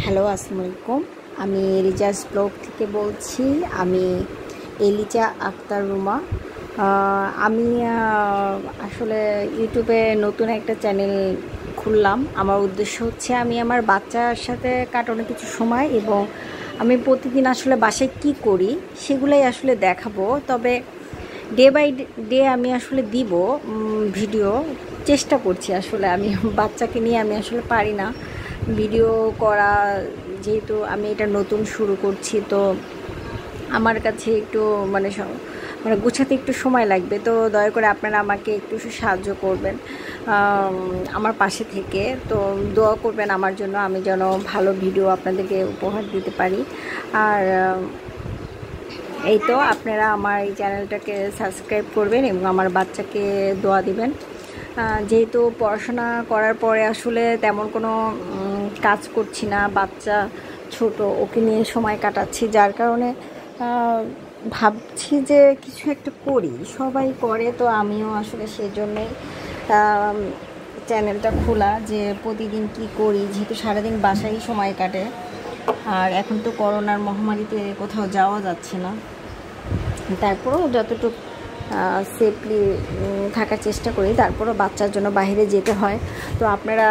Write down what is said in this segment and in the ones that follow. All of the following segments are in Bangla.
হ্যালো, আসসালামু আলাইকুম। আমি রিজাস ব্লগ থেকে বলছি। আমি এলিজা আক্তার রুমা। আমি আসলে ইউটিউবে নতুন একটা চ্যানেল খুললাম। আমার উদ্দেশ্য হচ্ছে আমি আমার বাচ্চার সাথে কাটানো কিছু সময় এবং আমি প্রতিদিন আসলে বাসায় কী করি সেগুলোই আসলে দেখাবো। তবে ডে বাই ডে আমি আসলে দিব ভিডিও, চেষ্টা করছি। আসলে আমি বাচ্চাকে নিয়ে আমি আসলে পারি না ভিডিও করা, যেহেতু আমি এটা নতুন শুরু করছি, তো আমার কাছে একটু মানে গুছাতে একটু সময় লাগবে। তো দয়া করে আপনারা আমাকে একটু সাহায্য করবেন আমার পাশে থেকে। তো দোয়া করবেন আমার জন্য, আমি যেন ভালো ভিডিও আপনাদেরকে উপহার দিতে পারি। আর এই তো আপনারা আমার এই চ্যানেলটাকে সাবস্ক্রাইব করবেন এবং আমার বাচ্চাকে দোয়া দিবেন। যেহেতু পড়াশোনা করার পরে আসলে তেমন কোনো কাজ করছি না, বাচ্চা ছোট, ওকে নিয়ে সময় কাটাচ্ছি, যার কারণে ভাবছি যে কিছু একটা করি। সবাই করে, তো আমিও আসলে সেজন্যই চ্যানেলটা খোলা, যে প্রতিদিন কি করি, যেহেতু সারাদিন বাসায় সময় কাটে। আর এখন তো করোনার মহামারীতে কোথাও যাওয়া যাচ্ছে না, তারপরেও যতটুকু সেফলি থাকার চেষ্টা করি, তারপরও বাচ্চার জন্য বাইরে যেতে হয়। তো আপনারা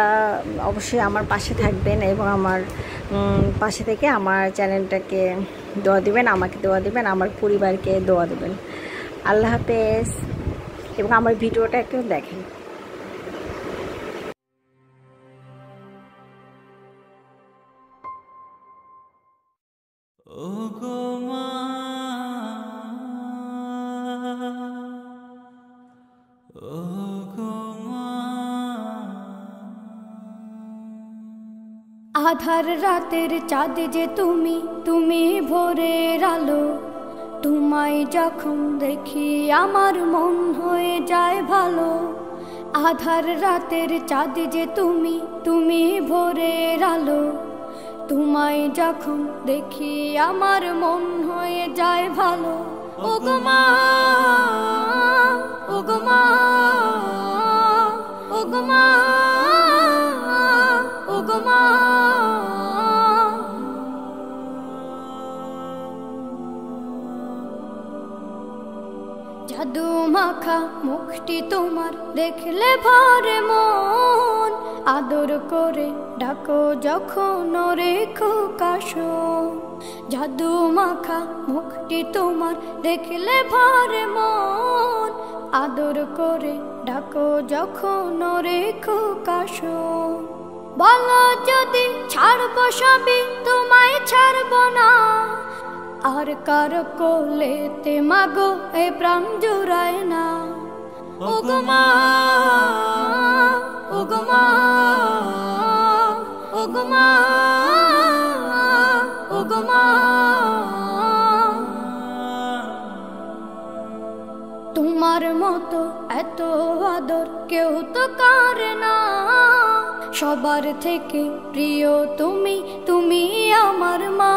অবশ্যই আমার পাশে থাকবেন এবং আমার পাশে থেকে আমার চ্যানেলটাকে দোয়া দেবেন, আমাকে দোয়া দেবেন, আমার পরিবারকে দোয়া দেবেন। আল্লাহ হাফেজ এবং আমার ভিডিওটা একটু দেখেন। আধার রাতের চাঁদ যে তুমি, তুমি ভোরের আলো। তোমায় যখন দেখি আমার মন হয়ে যায় ভালো। আধার রাতের চাঁদ যে তুমি, তুমি ভোরের আলো। তোমায় যখন দেখি আমার মন হয়ে যায় ভালো। ওগো মা, ওগো মা, ওগো মা, ওগো মা। জাদু মাখা মুখটি তোমার দেখলে ভরে মন। আদর করে ডাকো যখন রেখো কাশো। জাদু মাখা মুখটি তোমার দেখলে ভরে মন। আদর করে ডাকো যখন রেখো কাশো। বলো যদি ছাড়বো সবই, তোমায় ছাড়বো না। আর কার কোলেতে মাগো এ প্রাণ জুড়ায় না। ওগো মা, ওগো মা, ওগো মা, ওগো মা। তোমার মতো এত আদর কেউ তো করে না। সবার থেকে প্রিয় তুমি, তুমি আমার মা।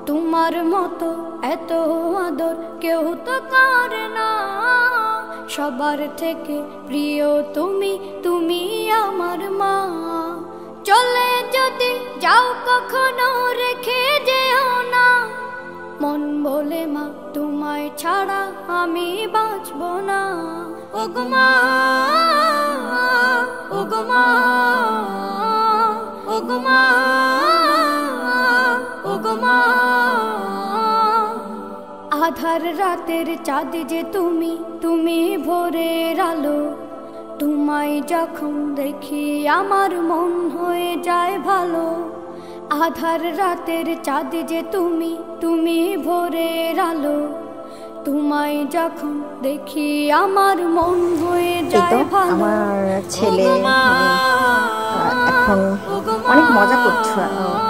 তোমার মতো এত আদর কেউ তো করে না। সবার থেকে প্রিয় তুমি, তুমি আমার মা। চলে যদি যাও কখনো রেখে যেও না। মন বলে মা তোমায় ছাড়া আমি বাঁচব না। ওগো মা, ওগো মা, ওগো মা, ওগো মা। আধার রাতের চাঁদ যে তুমি, তুমি ভোরের আলো। তোমায় যখন দেখি আমার মন হয়ে যায় ভালো। আধার রাতের চাঁদ যে তুমি, তুমি ভোরের আলো। তোমায় যখন দেখি আমার মন হয়ে যায় ভালো। আমার ছেলে এখন অনেক মজা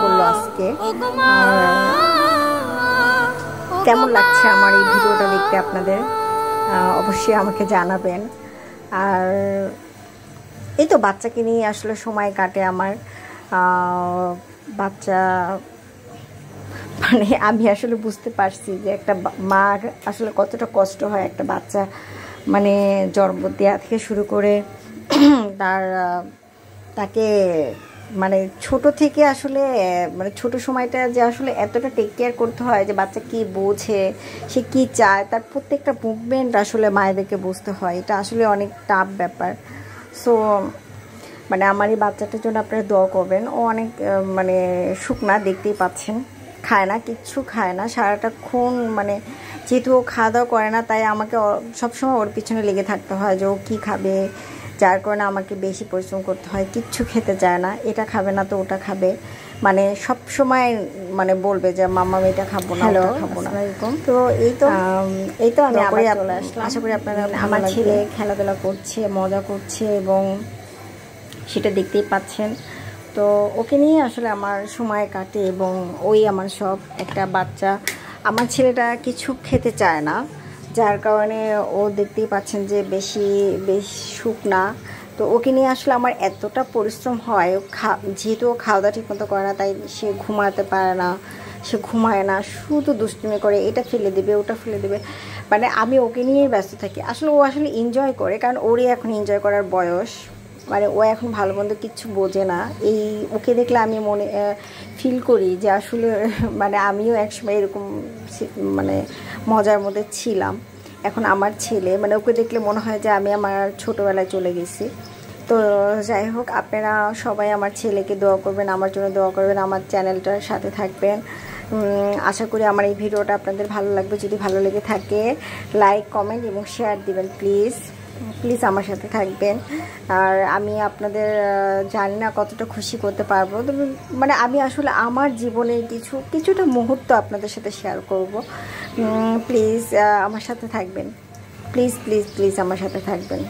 করলো আজকে। কেমন লাগছে আমার এই ভিডিওটা দেখতে আপনাদের অবশ্যই আমাকে জানাবেন। আর এই তো বাচ্চাকে নিয়ে আসলে সময় কাটে আমার। বাচ্চা মানে আমি আসলে বুঝতে পারছি যে একটা মার আসলে কতটা কষ্ট হয় একটা বাচ্চা মানে জন্ম দেওয়া থেকে শুরু করে তাকে মানে ছোট থেকে আসলে মানে ছোট সময়টা যে আসলে এতটা টেক কেয়ার করতে হয় যে বাচ্চা কি বোঝে, সে কি চায়, তার প্রত্যেকটা মুভমেন্ট আসলে মায়েদেরকে বুঝতে হয়। এটা আসলে অনেক টাফ ব্যাপার। সো মানে আমার এই বাচ্চাটার জন্য আপনারা দোয়া করবেন। ও অনেক মানে শুকনা, দেখতেই পাচ্ছেন, খায় না, কিচ্ছু খায় না সারাটাক্ষণ। মানে যেহেতু ও খাওয়া দাওয়া করে না, তাই আমাকে সবসময় ওর পিছনে লেগে থাকতে হয় যে ও কী খাবে, যার কারণে আমাকে বেশি পরিশ্রম করতে হয়। কিচ্ছু খেতে চায় না, এটা খাবে না তো ওটা খাবে, মানে সব সময় মানে বলবে যে মাম্মা আমি এটা খাবো না, ওটা খাবো না। তো এই তো আমি আবার চলে আসলাম। আশা করি আপনারা, আমার ছেলে খেলাধুলা করছে, মজা করছে এবং সেটা দেখতেই পাচ্ছেন। তো ওকে নিয়ে আসলে আমার সময় কাটে এবং ওই আমার সব। একটা বাচ্চা, আমার ছেলেটা কিছু খেতে চায় না, যার কারণে ও দেখতেই পাচ্ছেন যে বেশ শুকনা। তো ওকে নিয়ে আসলে আমার এতটা পরিশ্রম হয়। যেহেতু ও খাওয়া দাওয়া ঠিকমতো করে না, তাই সে ঘুমাতে পারে না, সে ঘুমায় না, শুধু দুষ্টুমি করে, এটা ফেলে দেবে ওটা ফেলে দেবে। মানে আমি ওকে নিয়েই ব্যস্ত থাকি। আসলে ও আসলে এনজয় করে, কারণ ওরই এখন এনজয় করার বয়স। মানে ও এখন ভালো মন্দ কিচ্ছু বোঝে না। এই ওকে দেখলে আমি মনে ফিল করি যে আসলে মানে আমিও একসময় এরকম মানে মজার মধ্যে ছিলাম। এখন আমার ছেলে, মানে ওকে দেখলে মনে হয় যে আমি আমার ছোটোবেলায় চলে গেছি। তো যাই হোক, আপনারা সবাই আমার ছেলেকে দোয়া করবেন, আমার জন্য দোয়া করবেন, আমার চ্যানেলটার সাথে থাকবেন। আশা করি আমার এই ভিডিওটা আপনাদের ভালো লাগবে। যদি ভালো লেগে থাকে লাইক, কমেন্ট এবং শেয়ার দিবেন প্লিজ। প্লিজ আমার সাথে থাকবেন। আর আমি আপনাদের জানি না কতটা খুশি করতে পারবো, মানে আমি আসলে আমার জীবনের কিছুটা মুহূর্ত আপনাদের সাথে শেয়ার করব। প্লিজ আমার সাথে থাকবেন, প্লিজ প্লিজ প্লিজ আমার সাথে থাকবেন।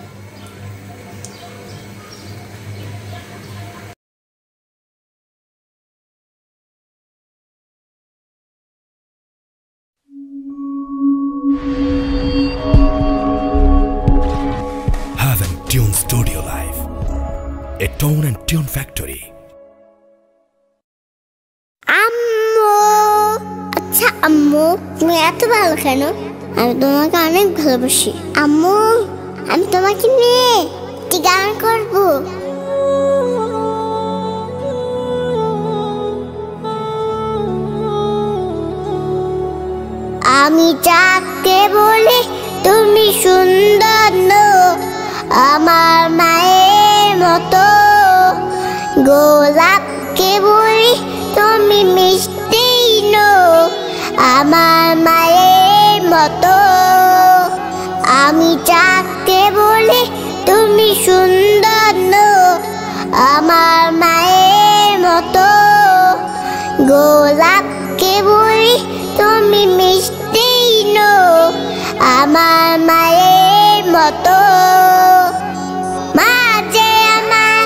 Haven Tune Studio Live, a tone and tune factory. আম্মু, আচ্ছা আম্মু, তুমি এত ভালো কেন? আমি তোমাকে অনেক ভালোবাসি আম্মু। আমি তোমাকে নিয়ে একটি গান করবো। আমি যাকে বলি তুমি সুন্দর নও, আমার মায়ের মতো। গোলাপকে বলি তুমি মিষ্টি নও, আমার মায়ের মতো। আমি যাকে বলি তুমি সুন্দর নও, আমার মায়ের মতো। গোলাপকে বলি তুমি মিষ্টি নও, আমার মায়ের মতো। মা যে আমার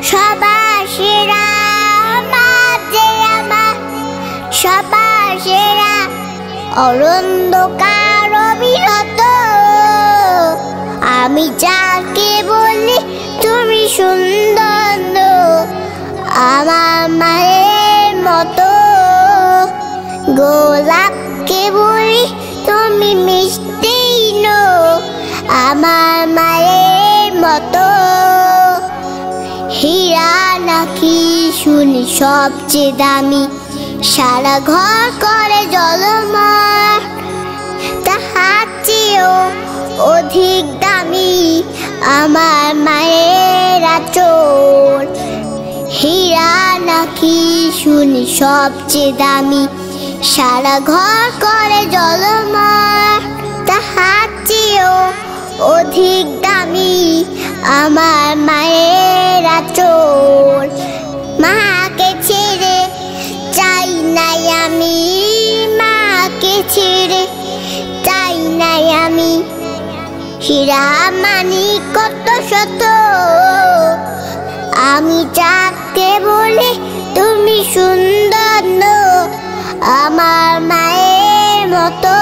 সবার সেরা, মা যে আমার সবার সেরা, অরন্ধকার অবিরত। আমি যাকে বলি তুমি সুন্দর নও, আমার মায়ের মতো। গোলাপকে বলি তুমি মিষ্টি নও, আমার মায়ের মতো। হীরা নাকি শুনি সবচেয়ে দামি, সারা ঘর করে জলময়, তাহার চেয়েও অধিক দামি আমার মায়ের আঁচল। হীরা নাকি শুনি সবচেয়ে দামি, সারা ঘর করে জলময়, তাহার চেয়েও অধিক দামি আমার মায়ের আঁচল। মাকে ছেড়ে চাই নাই আমি, মাকে ছেড়ে চাই নাই আমি। হীরা মানি কত শত, আমি যাকে বলি তুমি সুন্দর নও, আমার মায়ের মতো।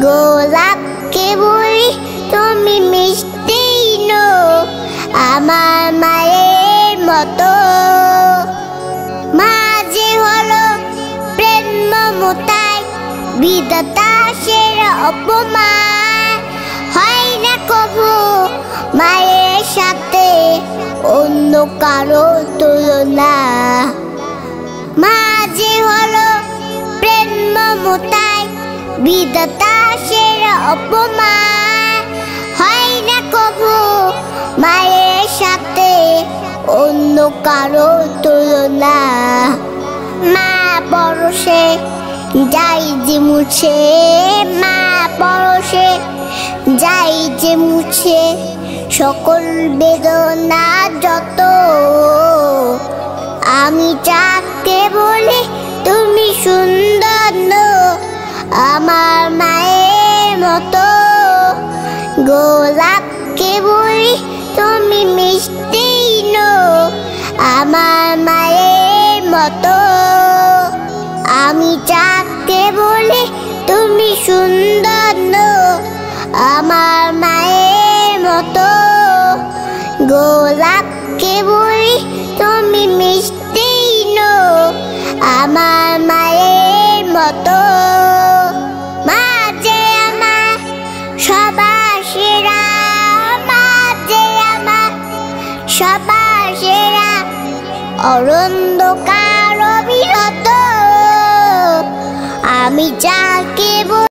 গোলাপকে বলি তুমি মিষ্টি নও, আমার মায়ের মতো। মা যে হলো প্রেম মমতায় বিধাতা সেরা অপমান, হয় না কবু মায়ের সাথে অন্য কারো তুলনা। মা যে হলো প্রেম মমতায় বিধাতা সেরা অপমান, হয় না কবু মায়ের সাথে অন্য কারো তুলনা। মা পরশে যাই যে মুছে, মা পরশে যাই যে মুছে সকল বেদনা যত। আমি যাকে বলি তুমি সুন্দর নো, আমার মায়ের মতো। গোলাপকে বলি তুমি মিষ্টি নো, আমার মায়ের মতো। আমি যাকে বলি তুমি সুন্দর নো, আমার মায়ের মতো। গোলাপকে বলি তুমি মিষ্টি নো, আমার মায়ের মতো। মা যে আমার সবার সেরা, মা যে আমার সবার সেরা, অন্ধকার অবিরত। আমি যাকে